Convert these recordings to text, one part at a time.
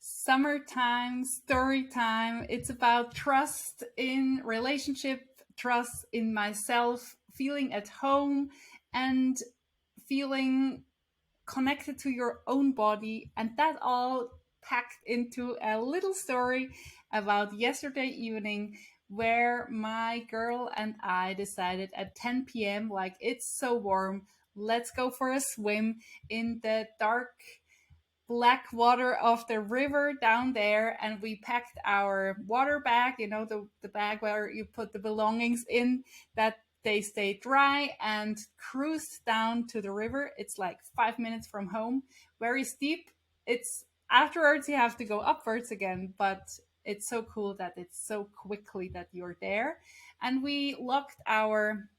Summertime, story time. It's about trust in relationship, trust in myself, feeling at home, and feeling connected to your own body. And that all packed into a little story about yesterday evening where my girl and I decided at 10 p.m., like it's so warm, let's go for a swim in the dark black water of the river down there. And we packed our water bag, the bag where you put the belongings in, that they stay dry, and cruised down to the river. It's like 5 minutes from home, very steep. It's afterwards you have to go upwards again, but it's so cool that it's so quickly that you're there. And we locked our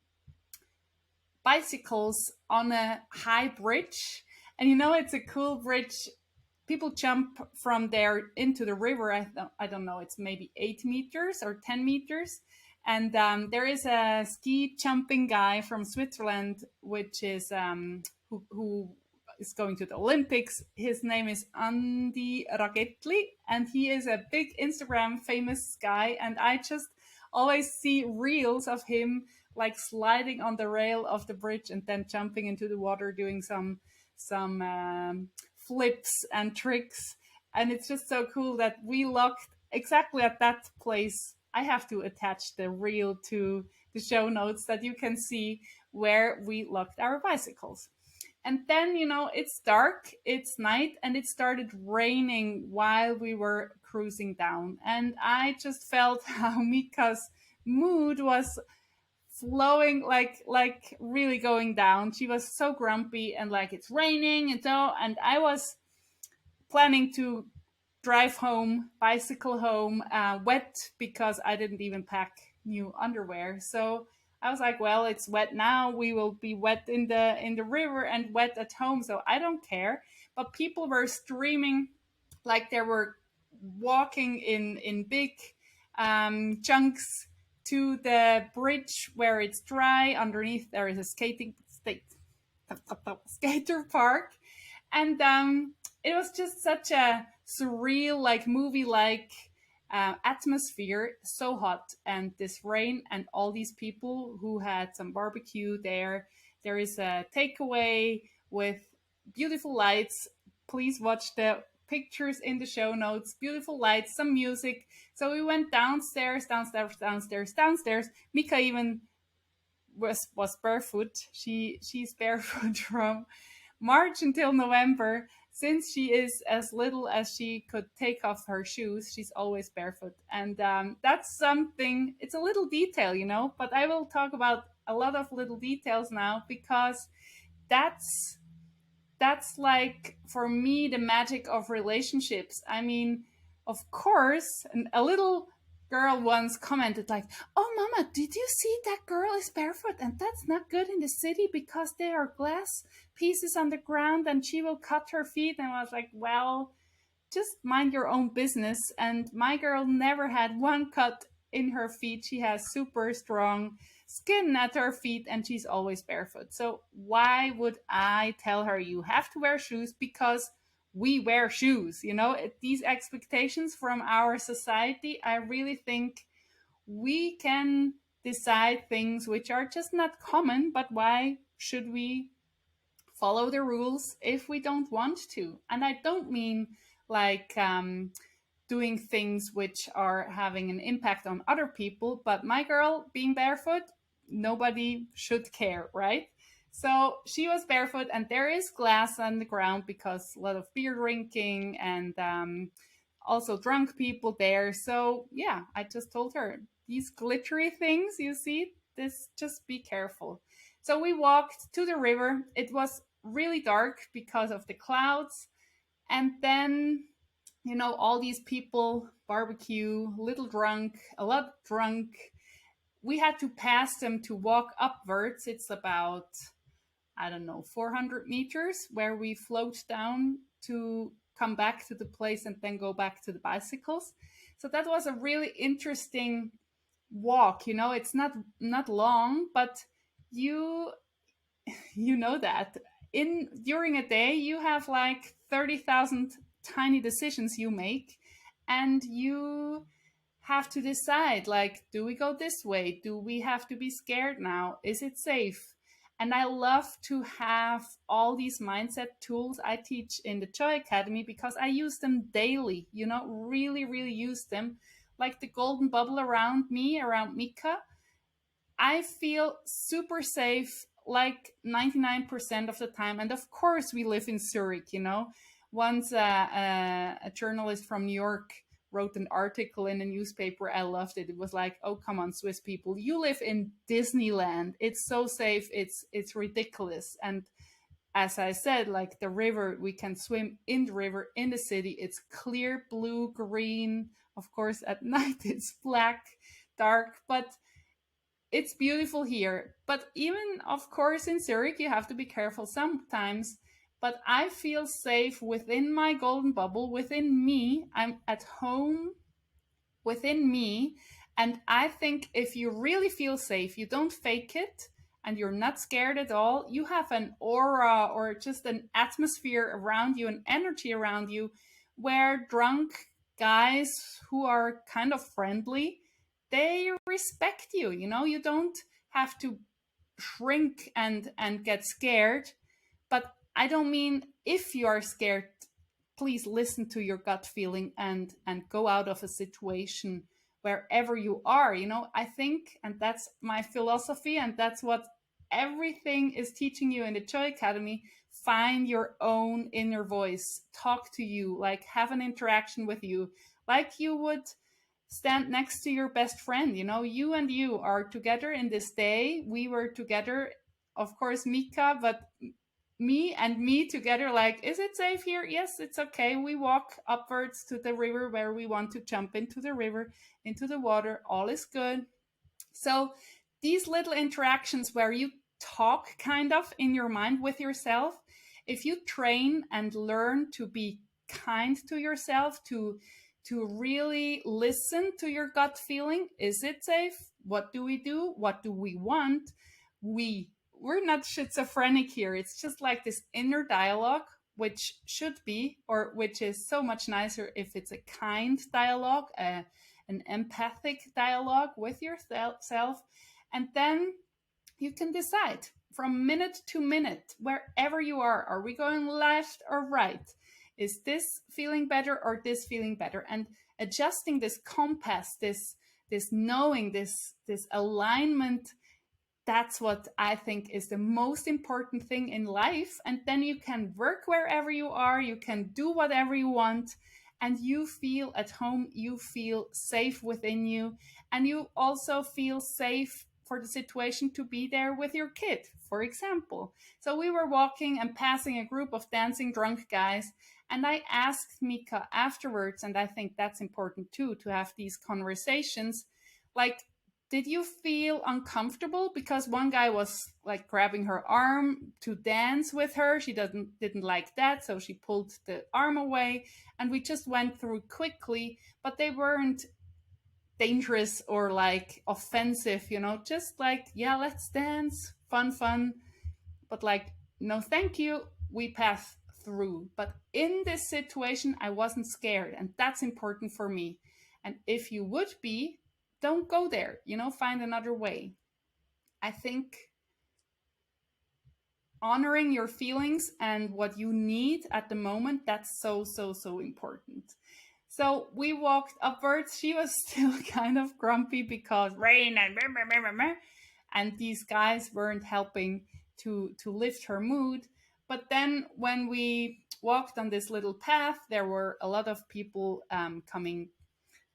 bicycles on a high bridge. And it's a cool bridge. People jump from there into the river. I don't know, it's maybe 8 meters or 10 meters. And there is a ski jumping guy from Switzerland, which is who is going to the Olympics. His name is Andy Ragetli, and he is a big Instagram famous guy. And I just always see reels of him like sliding on the rail of the bridge and then jumping into the water, doing some flips and tricks. And it's just so cool that we locked exactly at that place. I have to attach the reel to the show notes that you can see where we locked our bicycles. And then, it's dark, it's night, and it started raining while we were cruising down. And I just felt how Mika's mood was flowing, like really going down. She was so grumpy and like it's raining and so, and I was planning to drive home, bicycle home, wet because I didn't even pack new underwear. So I was like, well, it's wet now. We will be wet in the river and wet at home, so I don't care. But people were streaming like they were walking in big chunks to the bridge where it's dry. Underneath there is a skater park, and it was just such a surreal, like movie like atmosphere. So hot, and this rain, and all these people who had some barbecue there. There is a takeaway with beautiful lights. Please watch the pictures in the show notes. Beautiful lights, some music. So we went downstairs, downstairs, downstairs, downstairs. Mika even was barefoot. She's barefoot from March until November. Since she is as little as she could take off her shoes, she's always barefoot. And that's something, it's a little detail, but I will talk about a lot of little details now, because that's like, for me, the magic of relationships. I mean, of course, and a little girl once commented like, "Oh, mama, did you see that girl is barefoot, and that's not good in the city because there are glass pieces on the ground and she will cut her feet." And I was like, well, just mind your own business. And my girl never had one cut in her feet. She has super strong skin at her feet, and she's always barefoot. So why would I tell her you have to wear shoes? Because we wear shoes. These expectations from our society, I really think we can decide things which are just not common. But why should we follow the rules if we don't want to? And I don't mean like doing things which are having an impact on other people, but my girl being barefoot, nobody should care, right? So she was barefoot, and there is glass on the ground because a lot of beer drinking and also drunk people there. So yeah, I just told her, these glittery things you see, this, just be careful. So we walked to the river. It was really dark because of the clouds. And then, all these people, barbecue, little drunk, a lot drunk. We had to pass them to walk upwards. It's about, I don't know, 400 meters where we float down to come back to the place and then go back to the bicycles. So that was a really interesting walk. It's not long, but you you know that in during a day you have like 30,000 tiny decisions you make, and you have to decide, like, do we go this way? Do we have to be scared now? Is it safe? And I love to have all these mindset tools I teach in the Joy Academy because I use them daily, really, really use them. Like the golden bubble around me, around Mika, I feel super safe like 99% of the time. And of course, we live in Zurich. Once a journalist from New York wrote an article in a newspaper. I loved it. It was like, oh, come on, Swiss people, you live in Disneyland. It's so safe. It's ridiculous. And as I said, like the river, we can swim in the river in the city. It's clear, blue, green. Of course, at night it's black, dark, but it's beautiful here. But even, of course, in Zurich, you have to be careful sometimes. But I feel safe within my golden bubble, within me. I'm at home within me. And I think if you really feel safe, you don't fake it, and you're not scared at all, you have an aura or just an atmosphere around you, an energy around you, where drunk guys who are kind of friendly, they respect you. You don't have to shrink and get scared. But I don't mean if you are scared, please listen to your gut feeling and go out of a situation wherever you are. I think, and that's my philosophy, and that's what everything is teaching you in the Joy Academy. Find your own inner voice, talk to you, like have an interaction with you, like you would stand next to your best friend. You and you are together in this day. We were together, of course, Mika, but me and me together, like, is it safe here? Yes, it's okay. We walk upwards to the river where we want to jump into the river, into the water. All is good. So these little interactions where you talk kind of in your mind with yourself, if you train and learn to be kind to yourself, to really listen to your gut feeling, is it safe? What do we do? What do we want? We're not schizophrenic here. It's just like this inner dialogue, which should be, or which is so much nicer if it's a kind dialogue, an empathic dialogue with yourself. And then you can decide from minute to minute, wherever you are we going left or right? Is this feeling better or this feeling better? And adjusting this compass, this knowing, this alignment, that's what I think is the most important thing in life. And then you can work wherever you are, you can do whatever you want, and you feel at home, you feel safe within you, and you also feel safe for the situation to be there with your kid, for example. So we were walking and passing a group of dancing drunk guys, and I asked Mika afterwards, and I think that's important too, to have these conversations, like, did you feel uncomfortable? Because one guy was like grabbing her arm to dance with her. She didn't like that, so she pulled the arm away, and we just went through quickly, but they weren't dangerous or like offensive, just like, yeah, let's dance, fun, but like, no, thank you, we pass through. But in this situation, I wasn't scared, and that's important for me. And if you would be, don't go there, find another way. I think honoring your feelings and what you need at the moment, that's so, so, so important. So we walked upwards. She was still kind of grumpy because rain and these guys weren't helping to lift her mood. But then when we walked on this little path, there were a lot of people coming,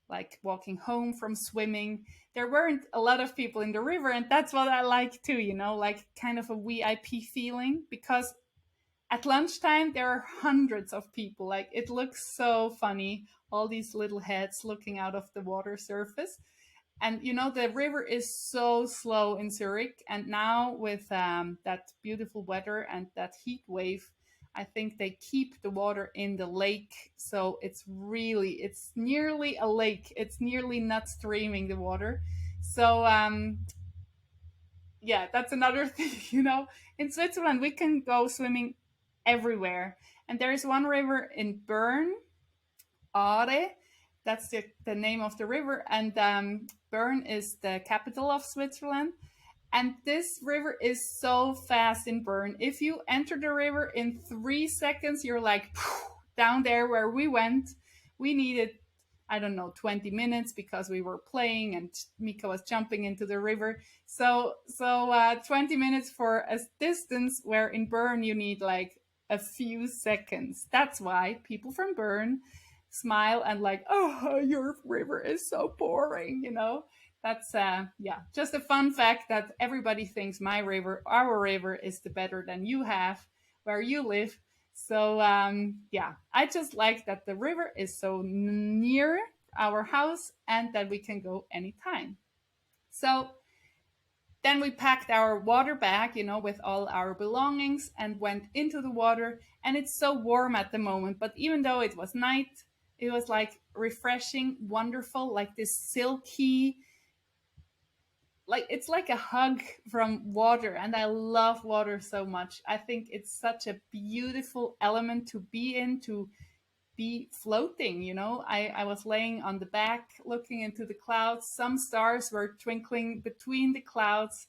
like walking home from swimming. There weren't a lot of people in the river, and that's what I like too, like kind of a VIP feeling, because at lunchtime there are hundreds of people. Like, it looks so funny, all these little heads looking out of the water surface. And the river is so slow in Zurich, and now with that beautiful weather and that heat wave, I think they keep the water in the lake. So it's nearly a lake. It's nearly not streaming the water. So yeah, that's another thing. In Switzerland, we can go swimming everywhere. And there is one river in Bern, Aare. That's the name of the river. And Bern is the capital of Switzerland. And this river is so fast in Bern. If you enter the river in 3 seconds, you're like down there where we went. We needed, I don't know, 20 minutes because we were playing and Mika was jumping into the river. So 20 minutes for a distance where in Bern you need like a few seconds. That's why people from Bern smile and like, oh, your river is so boring, you know. That's yeah, just a fun fact that everybody thinks my river, our river, is the better than you have where you live. So yeah, I just like that the river is so near our house and that we can go anytime. So then we packed our water bag, you know, with all our belongings and went into the water. And it's so warm at the moment, but even though it was night, it was like refreshing, wonderful, like this silky, like it's like a hug from water. And I love water so much. I think it's such a beautiful element to be in, to be floating, you know. I was laying on the back looking into the clouds. Some stars were twinkling between the clouds.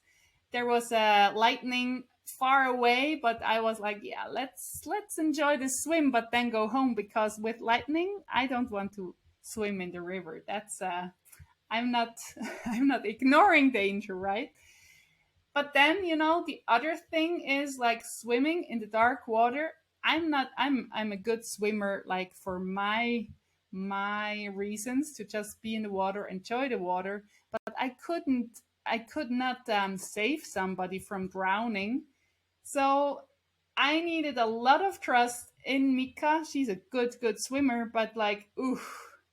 There was a lightning far away, but I was like, yeah, let's enjoy the swim, but then go home, because with lightning I don't want to swim in the river. That's I'm not I'm not ignoring danger, right? But then, you know, the other thing is like swimming in the dark water. I'm a good swimmer, like for my reasons to just be in the water, enjoy the water, but I could not save somebody from drowning. So I needed a lot of trust in Mika. She's a good swimmer, but like, ooh,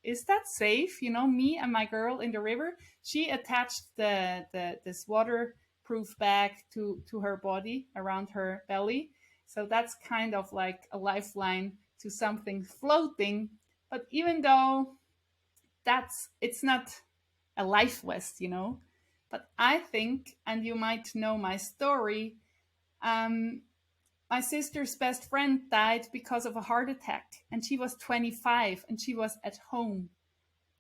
is that safe? You know, me and my girl in the river. She attached the this waterproof bag to her body around her belly. So that's kind of like a lifeline to something floating. But even though that's it's not a life vest, you know. But I think, and you might know my story, um, my sister's best friend died because of a heart attack, and she was 25 and she was at home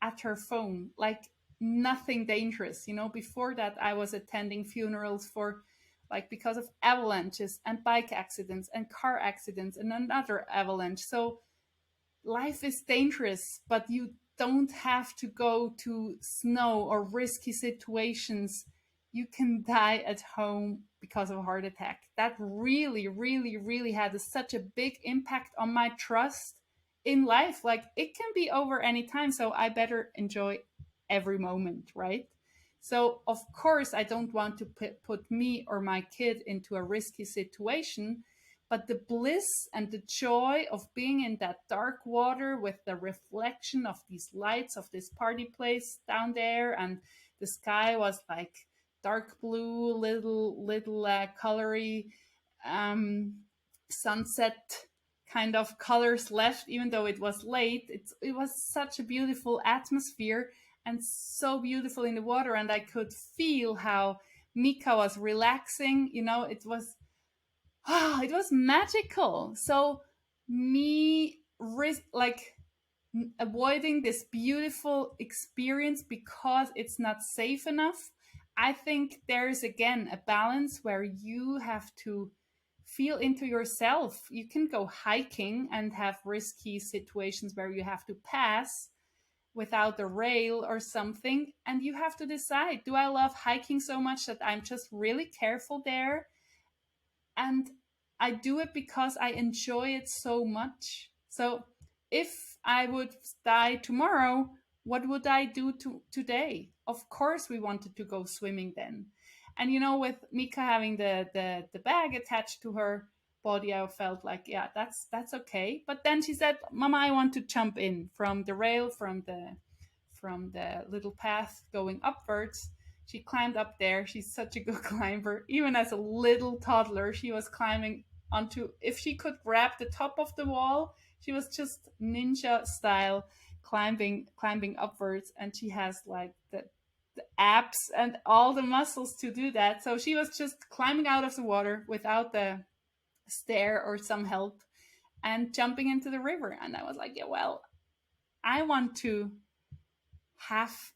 at her phone, like nothing dangerous. You know, before that, I was attending funerals for like because of avalanches and bike accidents and car accidents and another avalanche. So life is dangerous, but you don't have to go to snow or risky situations. You can die at home because of a heart attack. That really had such a big impact on my trust in life. Like it can be over anytime, so I better enjoy every moment, right? So, of course, I don't want to put me or my kid into a risky situation, but the bliss and the joy of being in that dark water with the reflection of these lights of this party place down there, and the sky was like dark blue, little colory um, sunset kind of colors left, even though it was late. It was such a beautiful atmosphere and so beautiful in the water, and I could feel how Mika was relaxing. You know, it was it was magical. So me like avoiding this beautiful experience because it's not safe enough. I think there's again a balance where you have to feel into yourself. You can go hiking and have risky situations where you have to pass without a rail or something, and you have to decide, do I love hiking so much that I'm just really careful there, and I do it because I enjoy it so much. So if I would die tomorrow, what would I do today? Of course, we wanted to go swimming then. And you know, with Mika having the bag attached to her body, I felt like, yeah, that's okay. But then she said, "Mama, I want to jump in from the rail, from the little path going upwards." She climbed up there. She's such a good climber. Even as a little toddler, she was climbing onto, if she could grab the top of the wall, she was just ninja style climbing upwards, and she has like the abs and all the muscles to do that. So she was just climbing out of the water without the stair or some help. and jumping into the river. And I was like, yeah, well, I want to have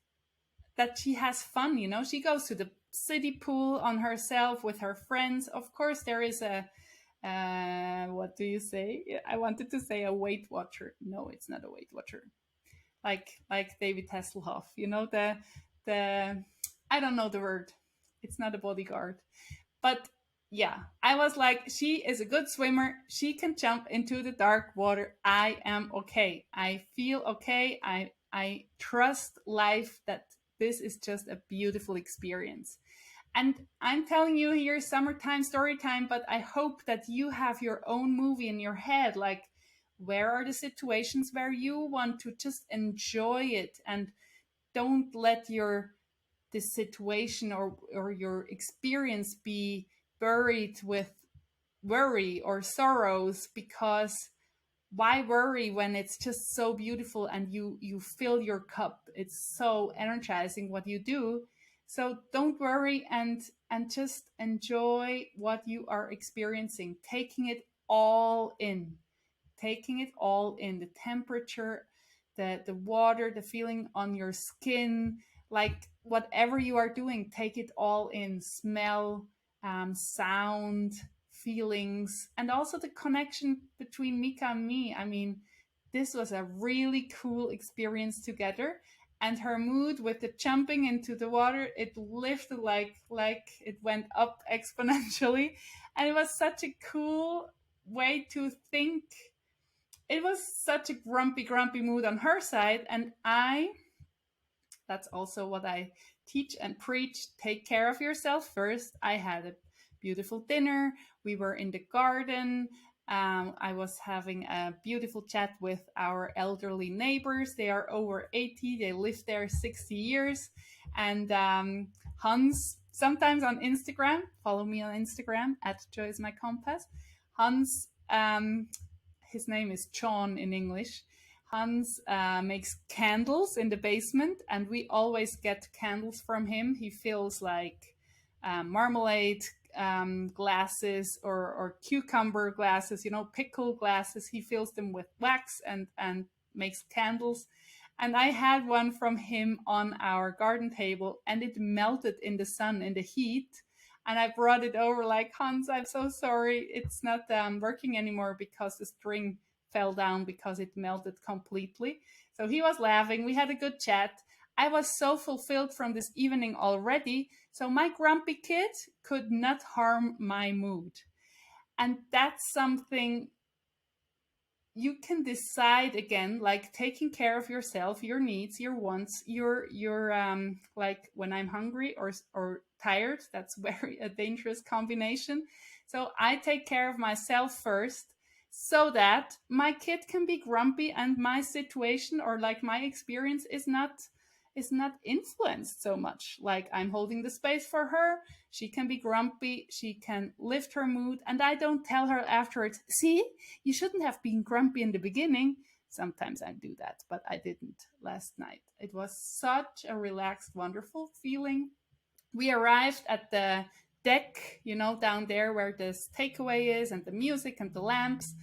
that she has fun, you know. She goes to the city pool on herself with her friends. Of course, there is a what do you say? I wanted to say a Weight Watcher. No, it's not a Weight Watcher. Like David Hasselhoff, you know, the I don't know the word. It's not a bodyguard. But yeah, I was like, she is a good swimmer. She can jump into the dark water. I am okay. I feel okay. I trust life that this is just a beautiful experience. And I'm telling you here, summertime story time, but I hope that you have your own movie in your head. Like, where are the situations where you want to just enjoy it and don't let your this situation or your experience be buried with worry or sorrows, because why worry when it's just so beautiful and you fill your cup. It's so energizing what you do. So don't worry, and just enjoy what you are experiencing, taking it all in, taking it all in, the temperature, the water, the feeling on your skin, like whatever you are doing, take it all in. Smell, sound, feelings, and also the connection between Mika and me. I mean, this was a really cool experience together. And her mood with the jumping into the water, it lifted like it went up exponentially. And it was such a cool way to think. It was such a grumpy mood on her side. And that's also what I teach and preach. Take care of yourself first. I had a beautiful dinner. We were in the garden. I was having a beautiful chat with our elderly neighbors. They are over 80. They lived there 60 years. And Hans, sometimes on Instagram, follow me on Instagram at Joy is my compass. Hans, his name is John in English. Hans makes candles in the basement, and we always get candles from him. He fills like marmalade glasses or cucumber glasses, you know, pickle glasses. He fills them with wax and makes candles. And I had one from him on our garden table, and it melted in the sun, in the heat. And I brought it over like, Hans, I'm so sorry. It's not working anymore because the string fell down because it melted completely. So he was laughing. We had a good chat. I was so fulfilled from this evening already. So my grumpy kid could not harm my mood. And that's something you can decide again, like taking care of yourself, your needs, your wants, your like when I'm hungry or tired, that's very a dangerous combination. So I take care of myself first, so that my kid can be grumpy and my situation or like my experience is not influenced so much. Like I'm holding the space for her. She can be grumpy, she can lift her mood, and I don't tell her afterwards, see, you shouldn't have been grumpy in the beginning. Sometimes I do that, but I didn't last night. It was such a relaxed, wonderful feeling. We arrived at the deck, you know, down there where this takeaway is and the music and the lamps.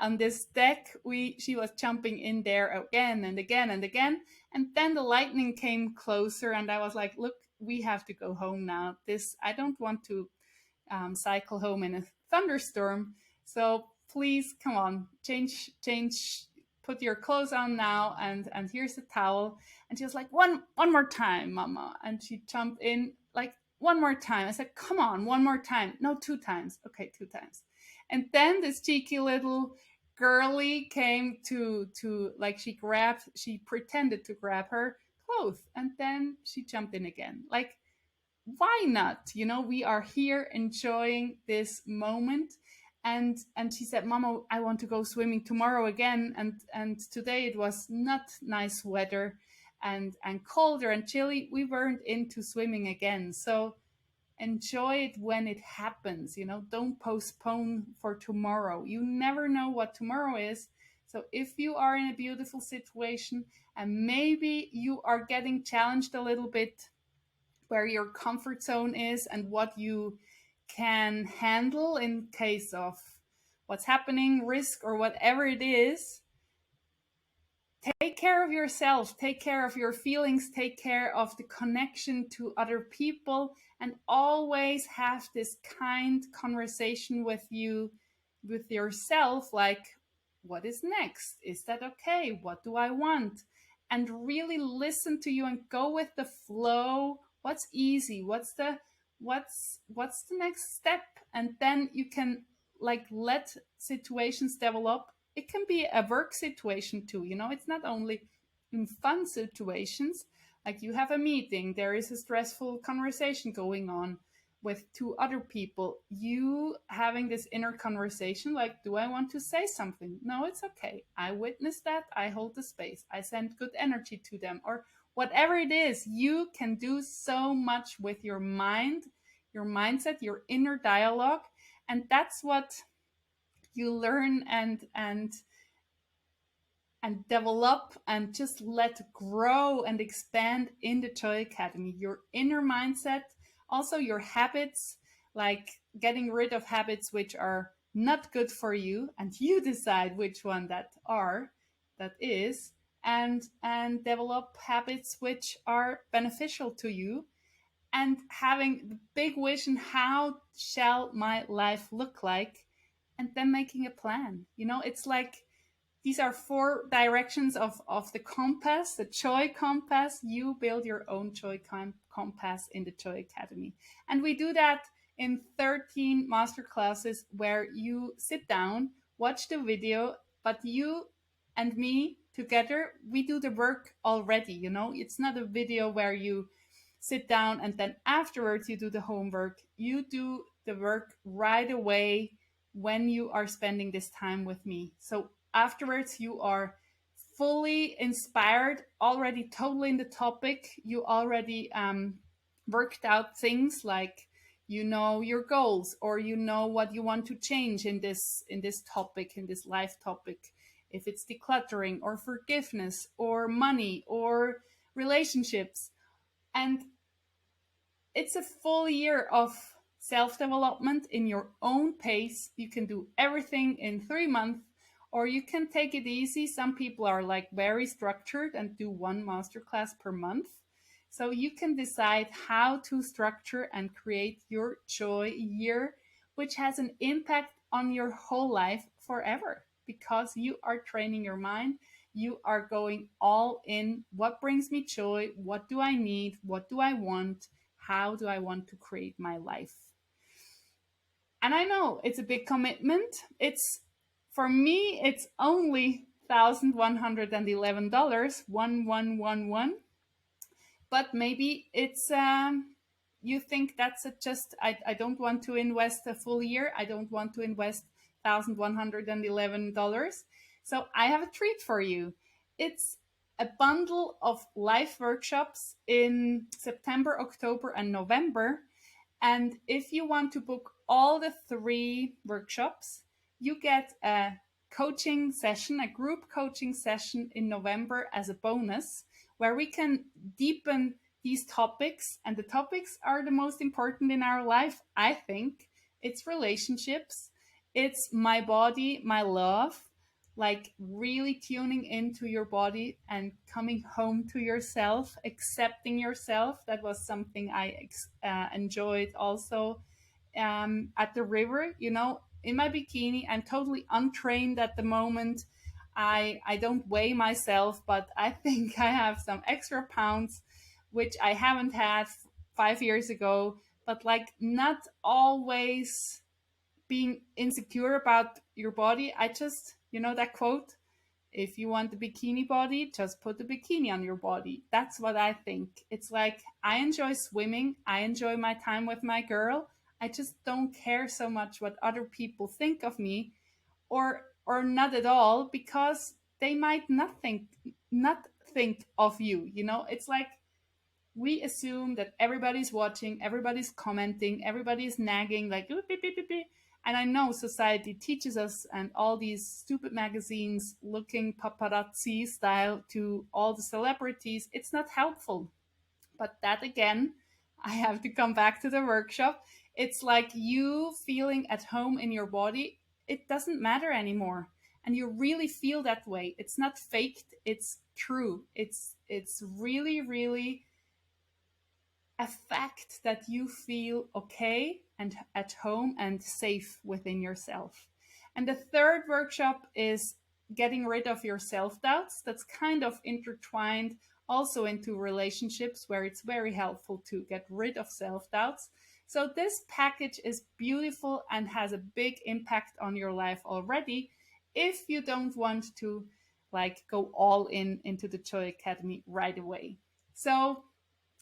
On this deck, she was jumping in there again and again and again. And then the lightning came closer, and I was like, look, we have to go home now. I don't want to cycle home in a thunderstorm. So please, come on, change, put your clothes on now, and here's the towel. And she was like, one more time, Mama. And she jumped in like, one more time. I said, come on, one more time. No, two times. Okay, two times. And then this cheeky little girly came to like she pretended to grab her clothes, and then she jumped in again. Like, why not? You know, we are here enjoying this moment. And she said, Mama, I want to go swimming tomorrow again. And today it was not nice weather and colder and chilly. We weren't into swimming again. So enjoy it when it happens. You know, don't postpone for tomorrow. You never know what tomorrow is. So if you are in a beautiful situation and maybe you are getting challenged a little bit where your comfort zone is and what you can handle in case of what's happening, risk, or whatever it is, take care of yourself, take care of your feelings, take care of the connection to other people, and always have this kind conversation with you, with yourself, like, what is next? Is that okay? What do I want? And really listen to you and go with the flow. What's easy? What's the next step? And then you can like let situations develop. It can be a work situation too, you know, it's not only in fun situations, like you have a meeting, there is a stressful conversation going on with two other people, you having this inner conversation like, do I want to say something? No, it's okay, I witness that, I hold the space, I send good energy to them, or whatever it is. You can do so much with your mind, your mindset, your inner dialogue. And that's what you learn and develop and just let grow and expand in the Joy Academy. Your inner mindset, also your habits, like getting rid of habits which are not good for you, and you decide which one that is, and develop habits which are beneficial to you, and having the big vision, how shall my life look like, and then making a plan. You know, it's like these are four directions of the compass, the Joy Compass. You build your own Joy Compass in the Joy Academy. And we do that in 13 master classes where you sit down, watch the video, but you and me together, we do the work already. You know, it's not a video where you sit down and then afterwards you do the homework. You do the work right away when you are spending this time with me. So afterwards, you are fully inspired, already totally in the topic. You already worked out things like, you know, your goals, or you know what you want to change in this topic, in this life topic. If it's decluttering or forgiveness or money or relationships. And it's a full year of self development in your own pace. You can do everything in 3 months, or you can take it easy. Some people are like very structured and do one masterclass per month. So you can decide how to structure and create your joy year, which has an impact on your whole life forever, because you are training your mind. You are going all in. What brings me joy? What do I need? What do I want? How do I want to create my life? And I know it's a big commitment. It's, for me, it's only $1,111, 1111. But maybe it's you think that's just I don't want to invest a full year. I don't want to invest $1,111. So I have a treat for you. It's a bundle of live workshops in September, October, and November. And if you want to book all the 3 workshops, you get a coaching session, a group coaching session in November as a bonus, where we can deepen these topics. And the topics are the most important in our life, I think. It's relationships, it's my body, my love, like really tuning into your body and coming home to yourself, accepting yourself. That was something I enjoyed also at the river. You know, in my bikini, I'm totally untrained at the moment. I don't weigh myself, but I think I have some extra pounds, which I haven't had 5 years ago. But like, not always being insecure about your body. I just, you know, that quote, if you want the bikini body, just put the bikini on your body. That's what I think. It's like, I enjoy swimming. I enjoy my time with my girl. I just don't care so much what other people think of me, or not at all, because they might not think of you. You know, it's like, we assume that everybody's watching, everybody's commenting, everybody's nagging, like, "Ooh, beep, beep, beep, beep." And I know society teaches us, and all these stupid magazines looking paparazzi style to all the celebrities, it's not helpful. But that again, I have to come back to the workshop. It's like you feeling at home in your body. it doesn't matter anymore. And you really feel that way. It's not faked, it's true. It's really, really a fact that you feel okay and at home and safe within yourself. And the third workshop is getting rid of your self doubts. That's kind of intertwined also into relationships where it's very helpful to get rid of self doubts. So, this package is beautiful and has a big impact on your life already if you don't want to like go all in into the Joy Academy right away. So,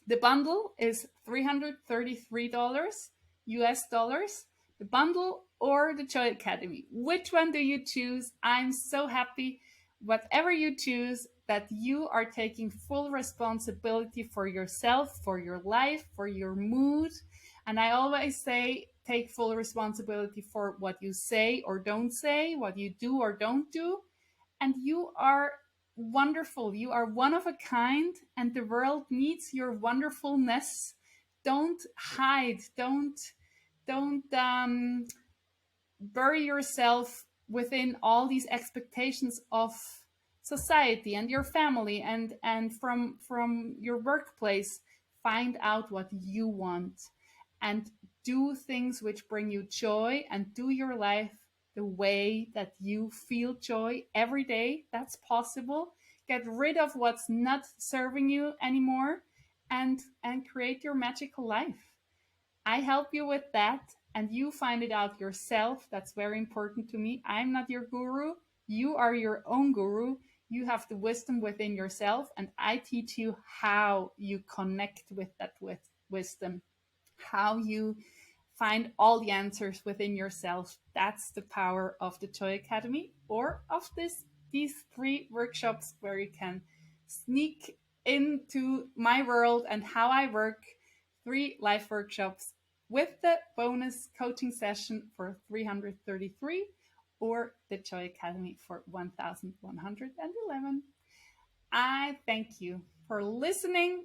the bundle is $333 US dollars. The bundle or the Joy Academy. Which one do you choose? I'm so happy, whatever you choose, that you are taking full responsibility for yourself, for your life, for your mood. And I always say, take full responsibility for what you say or don't say, what you do or don't do. And you are wonderful. You are one of a kind, and the world needs your wonderfulness. Don't hide. Don't bury yourself within all these expectations of society and your family and from your workplace. Find out what you want and do things which bring you joy and do your life the way that you feel joy every day. That's possible. Get rid of what's not serving you anymore and create your magical life. I help you with that, and you find it out yourself. That's very important to me. I'm not your guru. You are your own guru. You have the wisdom within yourself, and I teach you how you connect with that with wisdom, how you find all the answers within yourself. That's the power of the Joy Academy or of these three workshops where you can sneak into my world and how I work. Three live workshops with the bonus coaching session for 333 or the Joy Academy for 1111. I thank you for listening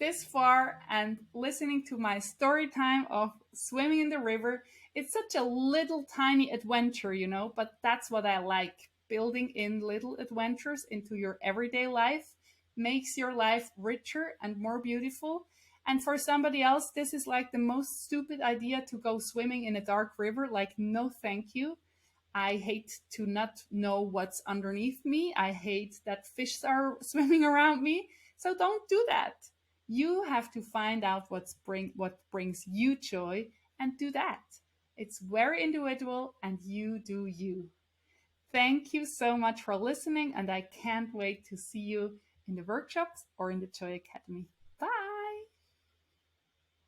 this far and listening to my story time of swimming in the river. It's such a little tiny adventure, but that's what I like. Building in little adventures into your everyday life makes your life richer and more beautiful. And for somebody else, this is like the most stupid idea to go swimming in a dark river. Like, no, thank you. I hate to not know what's underneath me. I hate that fish are swimming around me. So don't do that. You have to find out what brings you joy and do that. It's very individual and you do you. Thank you so much for listening, and I can't wait to see you in the workshops or in the Joy Academy.